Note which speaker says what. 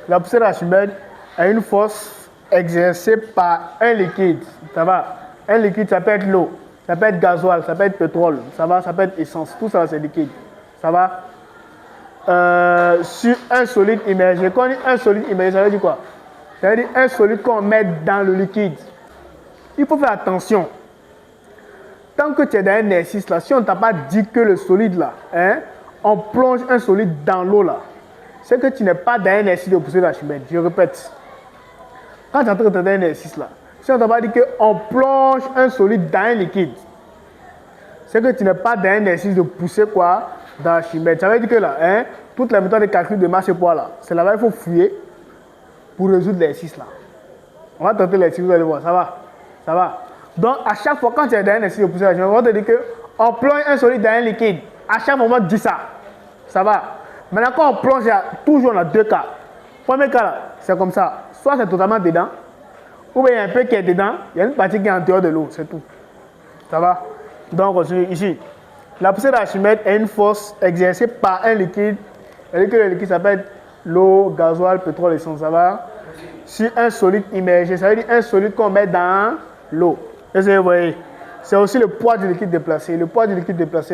Speaker 1: La poussée d'Archimède est une force exercée par un liquide. Ça va. Un liquide, ça peut être l'eau, ça peut être gasoil, ça peut être pétrole, ça va, ça peut être essence. Tout ça, c'est liquide. Ça va. Sur un solide immergé. Quand on dit un solide immergé, ça veut dire quoi? Ça veut dire un solide qu'on met dans le liquide. Il faut faire attention. Tant que tu es dans un exercice là, si on ne t'a pas dit que le solide là, on plonge un solide dans l'eau là, c'est que tu n'es pas dans un exercice de poussée d'Archimède. Je répète. Quand tu es en train de faire un exercice là, si on ne t'a pas dit qu'on plonge un solide dans un liquide, c'est que tu n'es pas dans un exercice de poussée quoi d'Archimède. Ça veut dire que là, toute la méthode de calcul de masse et poids là, c'est là-bas il faut fouiller pour résoudre l'exercice là. On va tenter l'exercice, vous allez voir, ça va. Ça va. Donc, à chaque fois, quand tu es dans un exercice de poussée d'Archimède, on va te dire qu'on plonge un solide dans un liquide. À chaque moment, tu dis ça. Ça va. Maintenant, quand on plonge, il y a toujours dans deux cas. Premier cas, là, c'est comme ça. Soit c'est totalement dedans, ou bien il y a un peu qui est dedans, il y a une partie qui est en dehors de l'eau, c'est tout. Ça va. Donc, on continue ici. La poussée d'Archimède est une force exercée par un liquide. C'est-à-dire que le liquide s'appelle l'eau, gasoil, pétrole, essence. Ça va. Sur un solide immergé, ça veut dire un solide qu'on met dans l'eau. Et vous voyez, c'est aussi le poids du liquide déplacé. Le poids du liquide déplacé